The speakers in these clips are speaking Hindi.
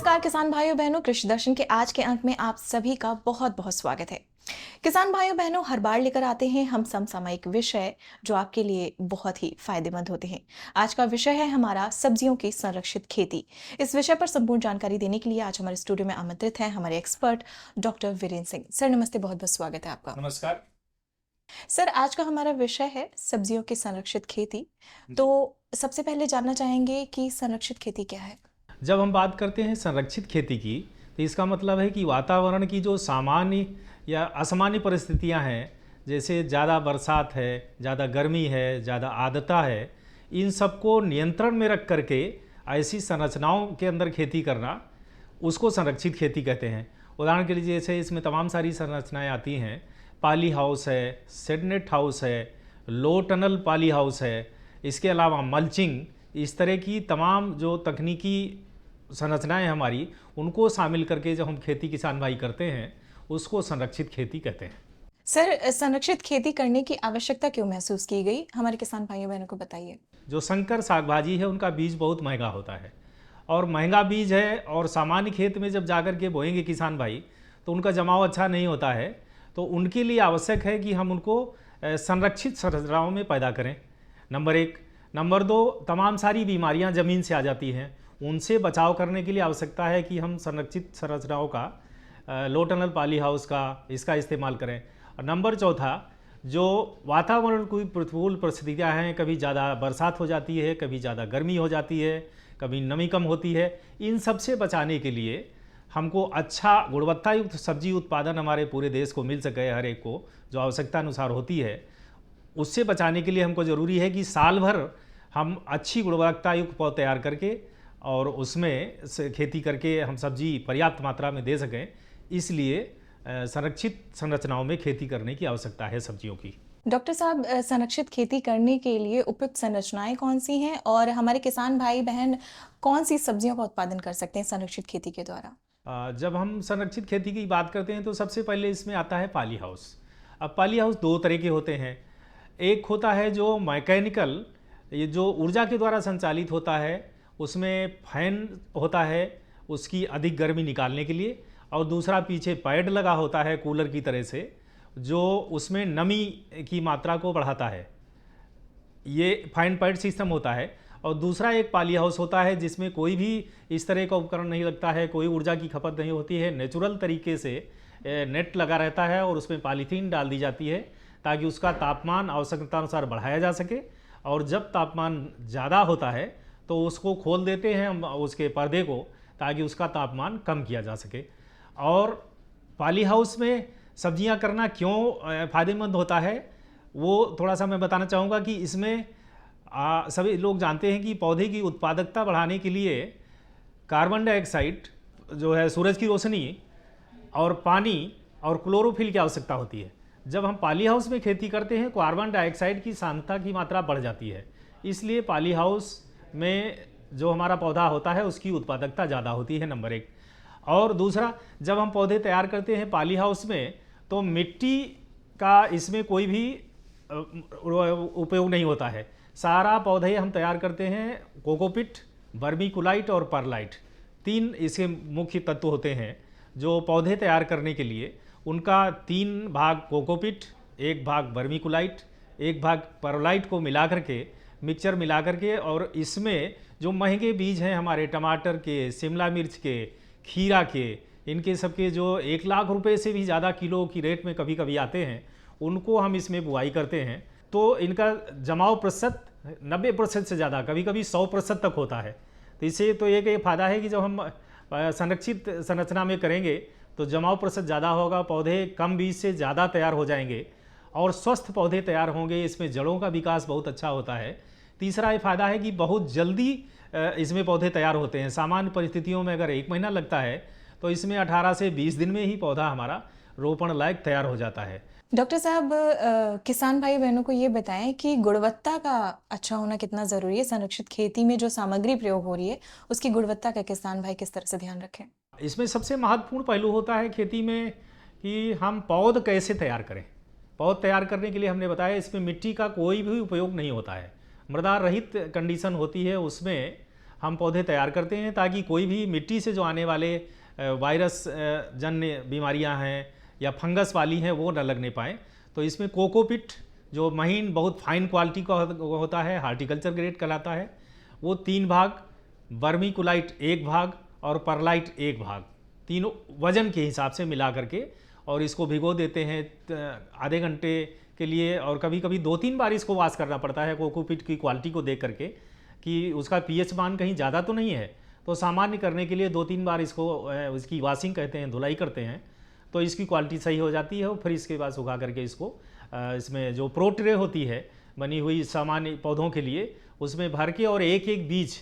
नमस्कार किसान भाइयों बहनों, कृषि दर्शन के आज के अंक में आप सभी का बहुत बहुत स्वागत है। किसान भाइयों बहनों, हर बार लेकर आते हैं हम समसामयिक विषय जो आपके लिए बहुत ही फायदेमंद होते हैं। आज का विषय है हमारा सब्जियों की संरक्षित खेती। इस विषय पर संपूर्ण जानकारी देने के लिए आज हमारे स्टूडियो में आमंत्रित हैं हमारे expert doctor Virendra Singh. Sir नमस्ते, बहुत बहुत स्वागत है आपका। नमस्कार सर आज का हमारा विषय है सब्जियों की संरक्षित खेती। जी। तो सबसे पहले जानना चाहेंगे कि संरक्षित खेती क्या है। जब हम बात करते हैं संरक्षित खेती की, तो इसका मतलब है कि वातावरण की जो सामान्य या असामान्य परिस्थितियां हैं, जैसे ज़्यादा बरसात है, ज़्यादा गर्मी है, ज़्यादा आर्द्रता है, इन सबको नियंत्रण में रख करके ऐसी संरचनाओं के अंदर खेती करना, उसको संरक्षित खेती कहते हैं। उदाहरण के लिए जैसे इसमें तमाम सारी संरचनाएं आती हैं। पाली हाउस है, शेडनेट हाउस है, लो टनल पाली हाउस है, इसके अलावा मल्चिंग, इस तरह की तमाम जो तकनीकी संरचनाएं हमारी, उनको शामिल करके जब हम खेती किसान भाई करते हैं, उसको संरक्षित खेती कहते हैं। सर संरक्षित खेती करने की आवश्यकता क्यों महसूस की गई, हमारे किसान भाइयों बहनों को बताइए। जो संकर साग भाजी है, उनका बीज बहुत महंगा होता है और महंगा बीज है, और सामान्य खेत में जब जाकर के बोएंगे किसान भाई, तो उनका जमाव अच्छा नहीं होता है। तो उनके लिए आवश्यक है कि हम उनको संरक्षित संरचनाओं में पैदा करें, नंबर एक। नंबर दो, तमाम सारी बीमारियां ज़मीन से आ जाती हैं, उनसे बचाव करने के लिए आवश्यकता है कि हम संरक्षित संरचनाओं का, लो टनल पॉली हाउस का, इसका इस्तेमाल करें। और नंबर चौथा, जो वातावरण की प्रतिकूल परिस्थितियाँ हैं, कभी ज़्यादा बरसात हो जाती है, कभी ज़्यादा गर्मी हो जाती है, कभी नमी कम होती है, इन सब से बचाने के लिए हमको अच्छा गुणवत्तायुक्त सब्जी उत्पादन हमारे पूरे देश को मिल सके, हर एक को जो आवश्यकता अनुसार होती है, उससे बचाने के लिए हमको ज़रूरी है कि साल भर हम अच्छी गुणवत्तायुक्त पौध तैयार करके और उसमें से खेती करके हम सब्जी पर्याप्त मात्रा में दे सकें। इसलिए संरक्षित संरचनाओं में खेती करने की आवश्यकता है सब्जियों की। डॉक्टर साहब संरक्षित खेती करने के लिए उपयुक्त संरचनाएं कौन सी हैं और हमारे किसान भाई बहन कौन सी सब्जियों का उत्पादन कर सकते हैं संरक्षित खेती के द्वारा। जब हम संरक्षित खेती की बात करते हैं, तो सबसे पहले इसमें आता है पाली हाउस। अब पाली हाउस दो तरह के होते हैं। एक होता है जो मैकेनिकल, ये जो ऊर्जा के द्वारा संचालित होता है, उसमें फैन होता है उसकी अधिक गर्मी निकालने के लिए, और दूसरा पीछे पैड लगा होता है कूलर की तरह से, जो उसमें नमी की मात्रा को बढ़ाता है। ये फाइन पैड सिस्टम होता है। और दूसरा एक पाली हाउस होता है जिसमें कोई भी इस तरह का उपकरण नहीं लगता है, कोई ऊर्जा की खपत नहीं होती है, नेचुरल तरीके से नेट लगा रहता है और उसमें पॉलीथीन डाल दी जाती है ताकि उसका तापमान आवश्यकता अनुसार बढ़ाया जा सके। और जब तापमान ज़्यादा होता है तो उसको खोल देते हैं हम उसके पर्दे को, ताकि उसका तापमान कम किया जा सके। और पाली हाउस में सब्जियां करना क्यों फ़ायदेमंद होता है, वो थोड़ा सा मैं बताना चाहूँगा कि इसमें सभी लोग जानते हैं कि पौधे की उत्पादकता बढ़ाने के लिए कार्बन डाइऑक्साइड जो है, सूरज की रोशनी और पानी और क्लोरोफिल की आवश्यकता होती है। जब हम पाली हाउस में खेती करते हैं, कार्बन डाइऑक्साइड की सांद्रता की मात्रा बढ़ जाती है, इसलिए पाली हाउस में जो हमारा पौधा होता है उसकी उत्पादकता ज़्यादा होती है, नंबर एक। और दूसरा, जब हम पौधे तैयार करते हैं पाली हाउस में, तो मिट्टी का इसमें कोई भी उपयोग नहीं होता है। सारा पौधे हम तैयार करते हैं कोकोपिट, वर्मीकुलाइट और परलाइट, तीन इसके मुख्य तत्व होते हैं जो पौधे तैयार करने के लिए। उनका 3 भाग कोकोपिट, 1 भाग वर्मीकुलाइट, 1 भाग परलाइट को मिला करके, मिक्सचर मिला करके, और इसमें जो महंगे बीज हैं हमारे टमाटर के, शिमला मिर्च के, खीरा के, इनके सबके जो 1 लाख रुपए से भी ज़्यादा किलो की रेट में कभी कभी आते हैं, उनको हम इसमें बुआई करते हैं। तो इनका जमाव प्रतिशत 90% से ज़्यादा, कभी कभी 100% तक होता है। तो इससे तो एक फ़ायदा है कि जब हम संरक्षित संरचना में करेंगे तो जमाव प्रतिशत ज़्यादा होगा, पौधे कम बीज से ज़्यादा तैयार हो जाएंगे और स्वस्थ पौधे तैयार होंगे। इसमें जड़ों का विकास बहुत अच्छा होता है। तीसरा ये फ़ायदा है कि बहुत जल्दी इसमें पौधे तैयार होते हैं। सामान्य परिस्थितियों में अगर 1 महीना लगता है, तो इसमें 18 से 20 दिन में ही पौधा हमारा रोपण लायक तैयार हो जाता है। डॉक्टर साहब किसान भाई बहनों को ये बताएं कि गुणवत्ता का अच्छा होना कितना ज़रूरी है। संरक्षित खेती में जो सामग्री प्रयोग हो रही है उसकी गुणवत्ता का किसान भाई किस तरह से ध्यान रखें। इसमें सबसे महत्वपूर्ण पहलू होता है खेती में कि हम पौध कैसे तैयार करें। पौध तैयार करने के लिए हमने बताया, इसमें मिट्टी का कोई भी उपयोग नहीं होता है, मृदा रहित कंडीशन होती है। उसमें हम पौधे तैयार करते हैं ताकि कोई भी मिट्टी से जो आने वाले वायरस जन्य बीमारियां हैं या फंगस वाली हैं वो न लगने पाएँ। तो इसमें कोकोपिट जो महीन बहुत फाइन क्वालिटी का होता है, हार्टिकल्चर ग्रेड कहलाता है, वो 3 भाग, वर्मीकुलाइट 1 भाग और परलाइट 1 भाग, तीनों वजन के हिसाब से मिला करके और इसको भिगो देते हैं आधे घंटे के लिए। और कभी कभी 2-3 बार इसको वॉश करना पड़ता है कोकोपीट की क्वालिटी को देख करके कि उसका पीएच मान कहीं ज़्यादा तो नहीं है। तो सामान्य करने के लिए 2-3 बार इसकी वॉशिंग कहते हैं, धुलाई करते हैं, तो इसकी क्वालिटी सही हो जाती है। और फिर इसके बाद सुखा करके इसको इसमें जो प्रो ट्रे होती है बनी हुई सामान्य पौधों के लिए, उसमें भर के और एक एक बीज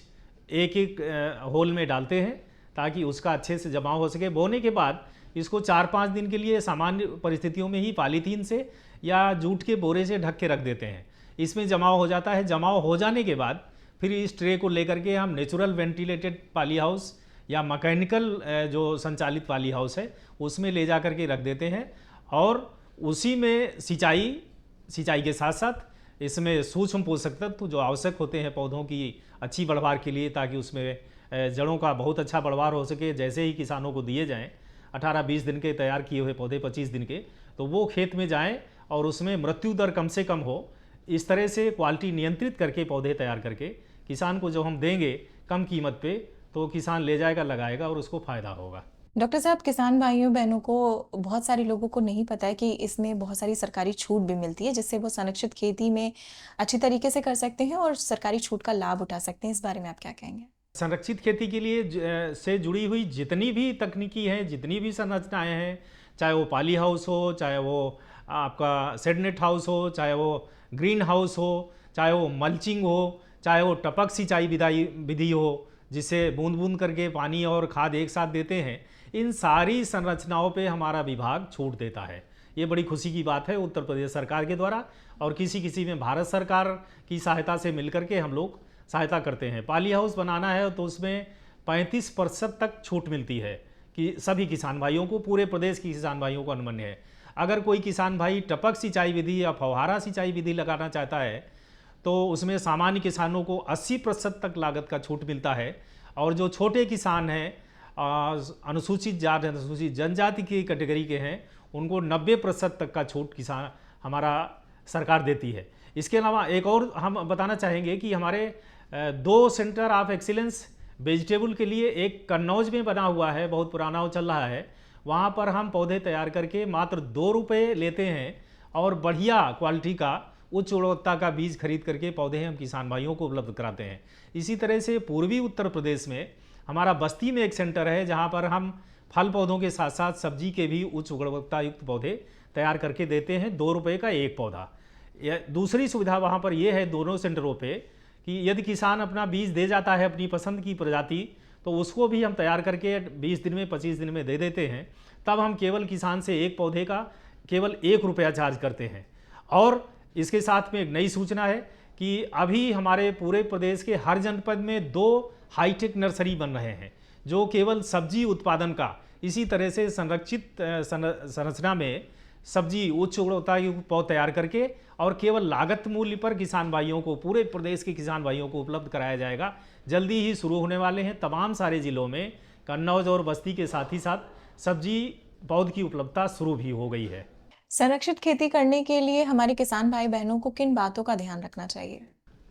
एक एक होल में डालते हैं ताकि उसका अच्छे से जमाव हो सके। बोने के बाद इसको 4-5 दिन के लिए सामान्य परिस्थितियों में ही पॉलीथीन से या जूट के बोरे से ढक के रख देते हैं। इसमें जमाव हो जाता है। जमाव हो जाने के बाद फिर इस ट्रे को लेकर के हम नेचुरल वेंटिलेटेड पॉली हाउस या मैकेनिकल जो संचालित पॉली हाउस है उसमें ले जा करके रख देते हैं। और उसी में सिंचाई के साथ साथ इसमें सूक्ष्म पोषक तत्व जो आवश्यक होते हैं पौधों की अच्छी बढ़वार के लिए, ताकि उसमें जड़ों का बहुत अच्छा बढ़वार हो सके, जैसे ही किसानों को दिए जाएं 18-20 दिन के तैयार किए हुए पौधे 25 दिन के, तो वो खेत में जाएं और उसमें मृत्यु दर कम से कम हो। इस तरह से क्वालिटी नियंत्रित करके पौधे तैयार करके किसान को जब हम देंगे कम कीमत पे, तो किसान ले जाएगा, लगाएगा और उसको फ़ायदा होगा। डॉक्टर साहब, किसान भाइयों बहनों को, बहुत सारे लोगों को नहीं पता है कि इसमें बहुत सारी सरकारी छूट भी मिलती है जिससे वो संरक्षित खेती में अच्छी तरीके से कर सकते हैं और सरकारी छूट का लाभ उठा सकते हैं। इस बारे में आप क्या कहेंगे? संरक्षित खेती के लिए से जुड़ी हुई जितनी भी तकनीकी हैं, जितनी भी संरचनाएं हैं, चाहे वो पॉली हाउस हो, चाहे वो आपका शेडनेट हाउस हो, चाहे वो ग्रीन हाउस हो, चाहे वो मल्चिंग हो, चाहे वो टपक सिंचाई विधि हो जिससे बूंद बूंद करके पानी और खाद एक साथ देते हैं, इन सारी संरचनाओं पे हमारा विभाग छूट देता है। ये बड़ी खुशी की बात है उत्तर प्रदेश सरकार के द्वारा, और किसी किसी में भारत सरकार की सहायता से मिलकर के हम लोग सहायता करते हैं। पॉली हाउस बनाना है तो उसमें 35% तक छूट मिलती है कि सभी किसान भाइयों को, पूरे प्रदेश के किसान भाइयों को अनुमन्य है। अगर कोई किसान भाई टपक सिंचाई विधि या फव्वारा सिंचाई विधि लगाना चाहता है तो उसमें सामान्य किसानों को 80% तक लागत का छूट मिलता है। और जो छोटे किसान हैं, अनुसूचित जाति अनुसूचित जनजाति की कैटेगरी के हैं, उनको 90% तक का छूट किसान हमारा सरकार देती है। इसके अलावा एक और हम बताना चाहेंगे कि हमारे 2 सेंटर ऑफ एक्सीलेंस वेजिटेबल के लिए, एक कन्नौज में बना हुआ है, बहुत पुराना वो चल रहा है, वहाँ पर हम पौधे तैयार करके मात्र 2 रुपये लेते हैं और बढ़िया क्वालिटी का उच्च गुणवत्ता का बीज खरीद करके पौधे हम किसान भाइयों को उपलब्ध कराते हैं। इसी तरह से पूर्वी उत्तर प्रदेश में हमारा बस्ती में एक सेंटर है जहाँ पर हम फल पौधों के साथ साथ सब्जी के भी उच्च गुणवत्ता युक्त पौधे तैयार करके देते हैं, 2 रुपये का एक पौधा। दूसरी सुविधा वहाँ पर यह है दोनों सेंटरों पे कि यदि किसान अपना बीज दे जाता है अपनी पसंद की प्रजाति, तो उसको भी हम तैयार करके 20 दिन में 25 दिन में दे देते हैं। तब हम केवल किसान से एक पौधे का केवल 1 रुपया चार्ज करते हैं। और इसके साथ में एक नई सूचना है कि अभी हमारे पूरे प्रदेश के हर जनपद में 2 हाईटेक नर्सरी बन रहे हैं जो केवल सब्जी उत्पादन का, इसी तरह से संरक्षित संरचना में सब्जी उच्च गुणवत्ता युक्त पौध तैयार करके और केवल लागत मूल्य पर किसान भाइयों को, पूरे प्रदेश के किसान भाइयों को उपलब्ध कराया जाएगा। जल्दी ही शुरू होने वाले हैं। तमाम सारे जिलों में कन्नौज और बस्ती के साथ ही साथ सब्जी पौध की उपलब्धता शुरू भी हो गई है। संरक्षित खेती करने के लिए हमारे किसान भाई बहनों को किन बातों का ध्यान रखना चाहिए?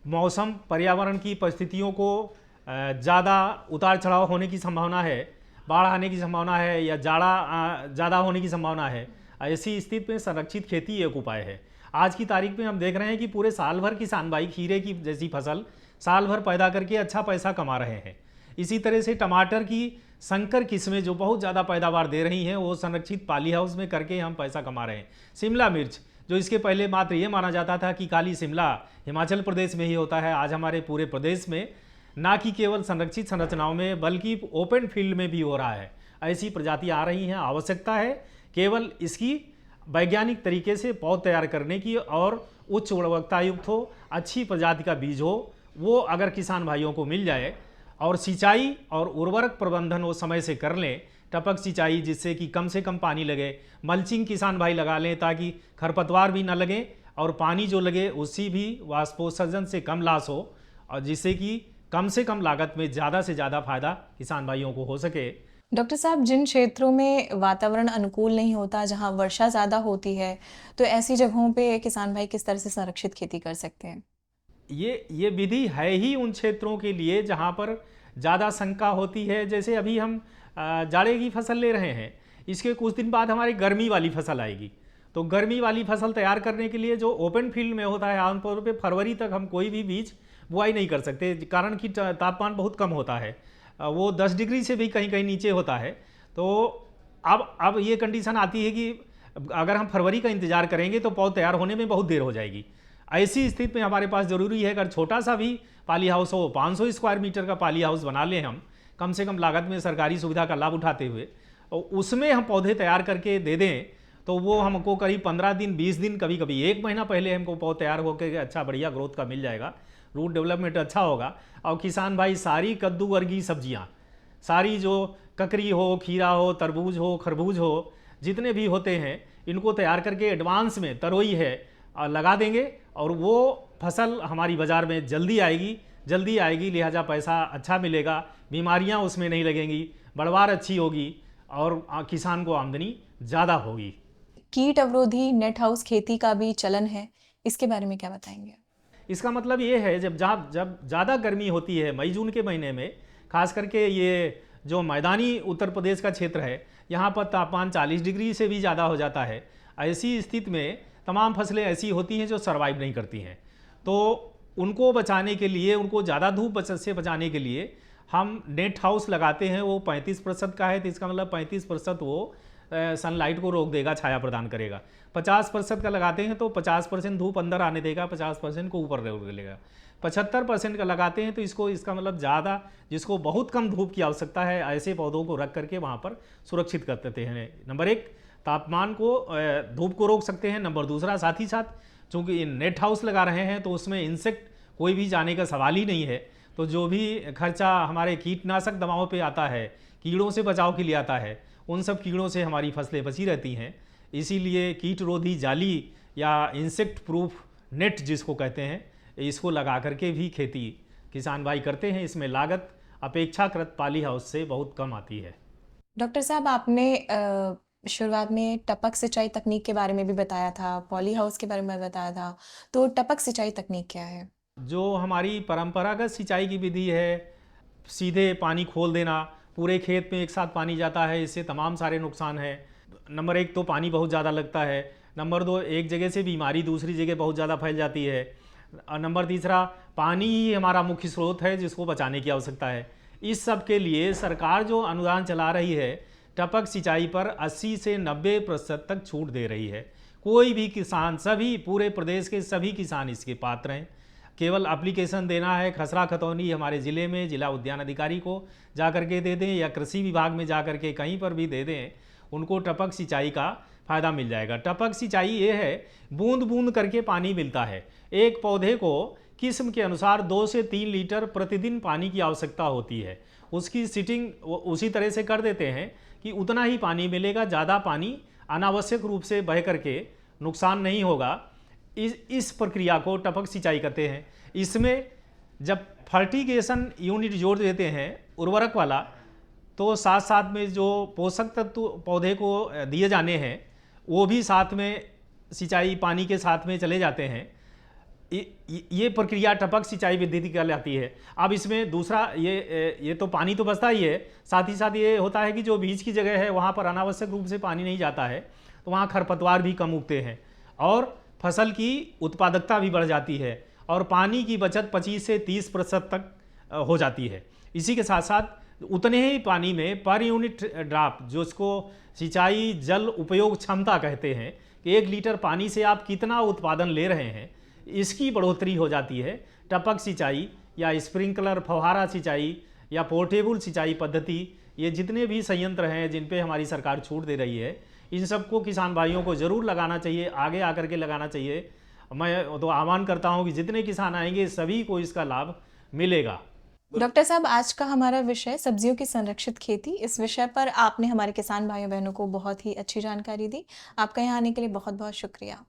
मौसम, पर्यावरण की परिस्थितियों को ज़्यादा उतार चढ़ाव होने की संभावना है, बाढ़ आने की संभावना है या जाड़ा ज़्यादा होने की संभावना है। ऐसी स्थिति में संरक्षित खेती एक उपाय है। आज की तारीख में हम देख रहे हैं कि पूरे साल भर किसान भाई खीरे की जैसी फसल साल भर पैदा करके अच्छा पैसा कमा रहे हैं। इसी तरह से टमाटर की संकर किस्में जो बहुत ज़्यादा पैदावार दे रही हैं, वो संरक्षित पॉली हाउस में करके हम पैसा कमा रहे हैं। शिमला मिर्च, जो इसके पहले मात्र ये माना जाता था कि काली शिमला हिमाचल प्रदेश में ही होता है, आज हमारे पूरे प्रदेश में ना कि केवल संरक्षित संरचनाओं में बल्कि ओपन फील्ड में भी हो रहा है। ऐसी प्रजाति आ रही हैं। आवश्यकता है केवल इसकी वैज्ञानिक तरीके से पौध तैयार करने की और उच्च गुणवत्ता युक्त हो, अच्छी प्रजाति का बीज हो, वो अगर किसान भाइयों को मिल जाए और सिंचाई और उर्वरक प्रबंधन वो समय से कर लें, टपक सिंचाई जिससे कि कम से कम पानी लगे, मल्चिंग किसान भाई लगा लें ताकि खरपतवार भी ना लगे और पानी जो लगे उससे भी वाष्पोत्सर्जन से कम लॉस हो, और जिससे कि कम से कम लागत में ज़्यादा से ज़्यादा फायदा किसान भाइयों को हो सके। डॉक्टर साहब, जिन क्षेत्रों में वातावरण अनुकूल नहीं होता, जहाँ वर्षा ज़्यादा होती है, तो ऐसी जगहों पे किसान भाई किस तरह से संरक्षित खेती कर सकते हैं? ये विधि है ही उन क्षेत्रों के लिए जहाँ पर ज़्यादा शंका होती है। जैसे अभी हम जाड़े की फसल ले रहे हैं, इसके कुछ दिन बाद हमारी गर्मी वाली फसल आएगी। तो गर्मी वाली फसल तैयार करने के लिए जो ओपन फील्ड में होता है, आमतौर पे फरवरी तक हम कोई भी बीज बुआई नहीं कर सकते, कारण कि तापमान बहुत कम होता है। वो 10 डिग्री से भी कहीं कहीं नीचे होता है। तो अब ये कंडीशन आती है कि अगर हम फरवरी का इंतजार करेंगे तो पौध तैयार होने में बहुत देर हो जाएगी। ऐसी स्थिति में हमारे पास ज़रूरी है, अगर छोटा सा भी पाली हाउस हो, 500 स्क्वायर मीटर का पाली हाउस बना लें हम, कम से कम लागत में सरकारी सुविधा का लाभ उठाते हुए, और उसमें हम पौधे तैयार करके दे दें, तो वो हमको करीब 15 दिन, 20 दिन, कभी कभी 1 महीना पहले हमको पौध तैयार होकर अच्छा बढ़िया ग्रोथ का मिल जाएगा, रूट डेवलपमेंट अच्छा होगा। और किसान भाई सारी कद्दू वर्गीय सब्जियाँ, सारी जो ककरी हो, खीरा हो, तरबूज हो, खरबूज हो, जितने भी होते हैं, इनको तैयार करके एडवांस में तरोई है लगा देंगे, और वो फसल हमारी बाज़ार में जल्दी आएगी, लिहाजा पैसा अच्छा मिलेगा, बीमारियां उसमें नहीं लगेंगी, बढ़वार अच्छी होगी, और किसान को आमदनी ज़्यादा होगी। कीट अवरोधी नेट हाउस खेती का भी चलन है, इसके बारे में क्या बताएंगे? इसका मतलब ये है, जब ज़्यादा गर्मी होती है मई जून के महीने में, खास करके ये जो मैदानी उत्तर प्रदेश का क्षेत्र है, यहाँ पर तापमान 40 डिग्री से भी ज़्यादा हो जाता है। ऐसी स्थिति में तमाम फसलें ऐसी होती हैं जो सर्वाइव नहीं करती हैं। तो उनको बचाने के लिए, उनको ज़्यादा धूप से बचाने के लिए हम नेट हाउस लगाते हैं। वो 35% का है, तो इसका मतलब 35% वो सनलाइट को रोक देगा, छाया प्रदान करेगा। 50% का लगाते हैं तो 50% धूप अंदर आने देगा, 50% को ऊपर रोक लेगा। 75% का लगाते हैं तो इसका मतलब ज़्यादा, जिसको बहुत कम धूप की आवश्यकता है, ऐसे पौधों को रख करके वहाँ पर सुरक्षित कर देते हैं। नंबर 1, तापमान को, धूप को रोक सकते हैं। नंबर दूसरा, साथ ही साथ चूँकि नेट हाउस लगा रहे हैं तो उसमें इंसेक्ट कोई भी जाने का सवाल ही नहीं है। तो जो भी खर्चा हमारे कीटनाशक दवाओं पे आता है, कीड़ों से बचाव के लिए आता है, उन सब कीड़ों से हमारी फसलें बची रहती हैं। इसीलिए कीटरोधी जाली या इंसेक्ट प्रूफ नेट जिसको कहते हैं, इसको लगा करके भी खेती किसान भाई करते हैं। इसमें लागत अपेक्षाकृत पाली हाउस से बहुत कम आती है। डॉक्टर साहब, आपने शुरुआत में टपक सिंचाई तकनीक के बारे में भी बताया था, पॉली हाउस के बारे में बताया था, तो टपक सिंचाई तकनीक क्या है? जो हमारी परंपरागत सिंचाई की विधि है, सीधे पानी खोल देना, पूरे खेत में एक साथ पानी जाता है, इससे तमाम सारे नुकसान हैं। नंबर 1 तो पानी बहुत ज़्यादा लगता है। नंबर 2, एक जगह से बीमारी दूसरी जगह बहुत ज़्यादा फैल जाती है। और नंबर तीसरा, पानी ही हमारा मुख्य स्रोत है जिसको बचाने की आवश्यकता है। इस सब के लिए सरकार जो अनुदान चला रही है, टपक सिंचाई पर 80 से 90% तक छूट दे रही है। कोई भी किसान, सभी पूरे प्रदेश के सभी किसान इसके पात्र हैं। केवल एप्लीकेशन देना है, खसरा खतौनी हमारे ज़िले में जिला उद्यान अधिकारी को जा करके दे दें, या कृषि विभाग में जा करके कहीं पर भी दे दें, उनको टपक सिंचाई का फ़ायदा मिल जाएगा। टपक सिंचाई ये है, बूंद बूंद करके पानी मिलता है। एक पौधे को किस्म के अनुसार 2 से 3 लीटर प्रतिदिन पानी की आवश्यकता होती है। उसकी सीटिंग उसी तरह से कर देते हैं कि उतना ही पानी मिलेगा, ज़्यादा पानी अनावश्यक रूप से बह करके नुकसान नहीं होगा। इस प्रक्रिया को टपक सिंचाई कहते हैं। इसमें जब फर्टिगेशन यूनिट जोड़ देते हैं उर्वरक वाला, तो साथ साथ में जो पोषक तत्व पौधे को दिए जाने हैं, वो भी साथ में सिंचाई पानी के साथ में चले जाते हैं। ये प्रक्रिया टपक सिंचाई विधि कहलाती है। अब इसमें दूसरा, ये तो पानी तो बचता ही है, साथ ही साथ ये होता है कि जो बीज की जगह है वहाँ पर अनावश्यक रूप से पानी नहीं जाता है, तो वहाँ खरपतवार भी कम उगते हैं और फसल की उत्पादकता भी बढ़ जाती है, और पानी की बचत 25 से 30% तक हो जाती है। इसी के साथ साथ उतने ही पानी में पर यूनिट ड्राप, जो इसको सिंचाई जल उपयोग क्षमता कहते हैं, कि 1 लीटर पानी से आप कितना उत्पादन ले रहे हैं, इसकी बढ़ोतरी हो जाती है। टपक सिंचाई या स्प्रिंकलर, फव्वारा सिंचाई या पोर्टेबल सिंचाई पद्धति, ये जितने भी संयंत्र हैं जिन पे हमारी सरकार छूट दे रही है, इन सबको किसान भाइयों को ज़रूर लगाना चाहिए, आगे आकर के लगाना चाहिए। मैं तो आह्वान करता हूँ कि जितने किसान आएंगे सभी को इसका लाभ मिलेगा। डॉक्टर साहब, आज का हमारा विषय सब्जियों की संरक्षित खेती। इस विषय पर आपने हमारे किसान भाइयों बहनों को बहुत ही अच्छी जानकारी दी। आपका यहाँ आने के लिए बहुत बहुत शुक्रिया।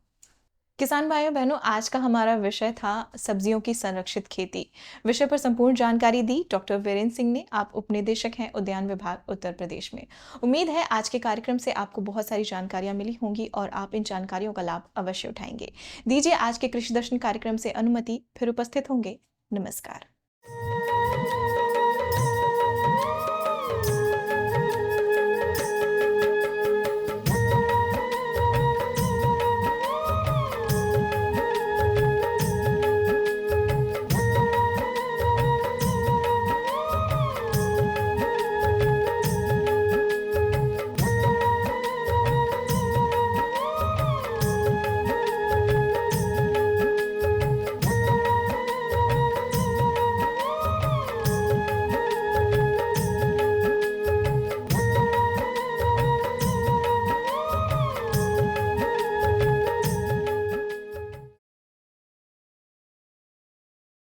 किसान भाइयों बहनों, आज का हमारा विषय था सब्जियों की संरक्षित खेती। विषय पर संपूर्ण जानकारी दी डॉक्टर वीरेंद्र सिंह ने। आप उपनिदेशक हैं उद्यान विभाग उत्तर प्रदेश में। उम्मीद है आज के कार्यक्रम से आपको बहुत सारी जानकारियां मिली होंगी और आप इन जानकारियों का लाभ अवश्य उठाएंगे। दीजिए आज के कृषि दर्शन कार्यक्रम से अनुमति, फिर उपस्थित होंगे। नमस्कार।